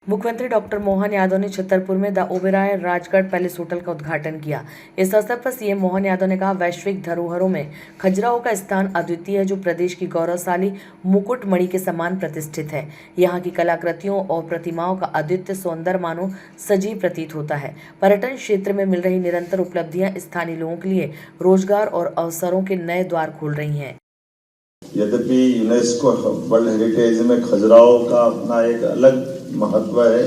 मुख्यमंत्री डॉक्टर मोहन यादव ने छतरपुर में the Oberoi Rajgarh palace hotel का उद्घाटन किया। इस अवसर पर सीएम मोहन यादव ने कहा, वैश्विक धरोहरों में खजुराहो का स्थान अद्वितीय है, जो प्रदेश की गौरवशाली मुकुटमणि के समान प्रतिष्ठित है। यहाँ की कलाकृतियों और प्रतिमाओं का अद्वितीय सौंदर्य मानो सजीव प्रतीत होता है। पर्यटन क्षेत्र में मिल रही निरंतर उपलब्धियां स्थानीय लोगों के लिए रोजगार और अवसरों के नए द्वार खोल रही हैं। यद्यपि यूनेस्को वर्ल्ड हेरिटेज में खजुराहो का अपना एक अलग महत्व है।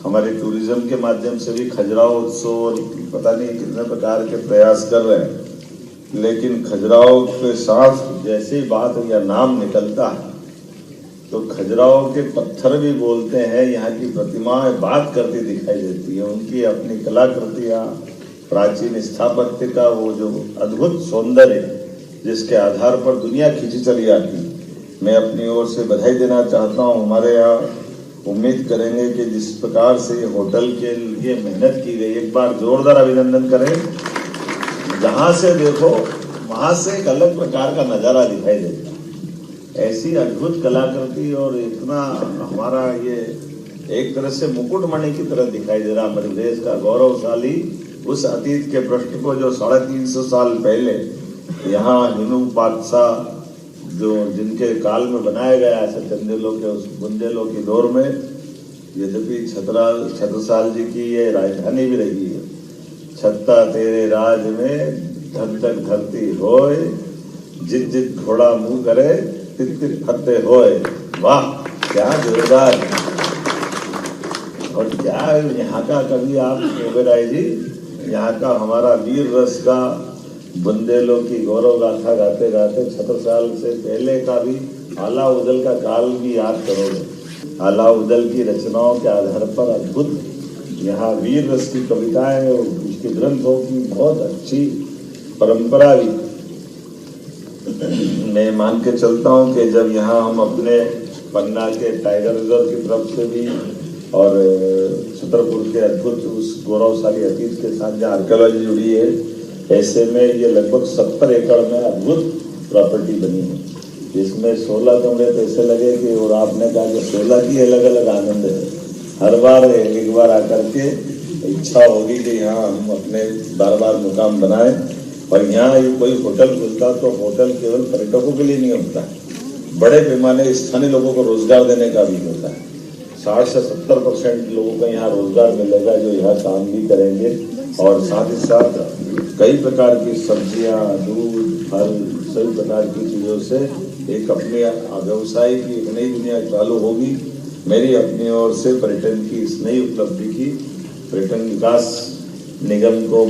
हमारे टूरिज्म के माध्यम से भी खजुराहो उत्सव और पता नहीं कितने प्रकार के प्रयास कर रहे हैं, लेकिन खजुराहो के साथ जैसे ही बात या नाम निकलता है तो खजुराहो के पत्थर भी बोलते हैं। यहाँ की प्रतिमाएं बात करती दिखाई देती है। उनकी अपनी कलाकृतियाँ, प्राचीन स्थापत्य का वो जो अद्भुत सौंदर्य जिसके आधार पर दुनिया खींची चली आती, मैं अपनी ओर से बधाई देना चाहता हूँ। हमारे यहाँ उम्मीद करेंगे कि जिस प्रकार से होटल के लिए मेहनत की गई, एक बार जोरदार अभिनंदन करें। जहाँ से देखो वहाँ से एक अलग प्रकार का नज़ारा दिखाई देता है। ऐसी अद्भुत कलाकृति और इतना हमारा ये एक तरह से मुकुटमणि की तरह दिखाई दे रहा हमारे देश का गौरवशाली उस अतीत के पृष्ठ को जो 350 साल पहले यहाँ हिंदू बादशाह जो जिनके काल में बनाया गया है, चंदेलों के उस बुंदेलों की दौर में, यद्यपि छत्रसाल जी की ये राजधानी भी रही है। छत्ता तेरे राज में धक धक धरती होए, जित जित घोड़ा मुंह करे, तित तित फत्ते होए। वाह, क्या जोरदार। और क्या यहाँ का कवि आप ओबेरॉय जी, यहाँ का हमारा वीर रस का बुंदेलों की गौरव गाथा गाते गाते छत्रसाल से पहले का भी आला उदल का काल भी याद करोगे। आला उदल की रचनाओं के आधार पर अद्भुत यहाँ वीर रस की कविताएं और उसके ग्रंथों की बहुत अच्छी परंपरा भी मैं मान के चलता हूँ कि जब यहाँ हम अपने पन्ना के टाइगर रिजर्व की तरफ से भी और छतरपुर के अद्भुत उस गौरवशाली अतीत के साथ जहाँ आर्कियोलॉजी जुड़ी है, ऐसे में ये लगभग 70 एकड़ में अद्भुत प्रॉपर्टी बनी है, जिसमें 16 कमरे तो ऐसे लगे कि, और आपने कहा कि 16 की अलग अलग आनंद है। हर बार एक बार आकर के इच्छा होगी कि यहाँ हम अपने बार बार मुकाम बनाएं। और यहाँ कोई होटल खुलता तो होटल केवल पर्यटकों के लिए नहीं होता है, बड़े पैमाने स्थानीय लोगों को रोजगार देने का भी होता है। 60 से 70% लोगों को यहाँ रोजगार मिलेगा जो यहाँ काम भी करेंगे, और साथ ही साथ कई प्रकार की सब्जियां, दूध, फल, सभी प्रकार की चीज़ों से एक अपने व्यवसाय की एक नई दुनिया चालू होगी। मेरी अपनी ओर से पर्यटन की इस नई उपलब्धि की पर्यटन विकास निगम को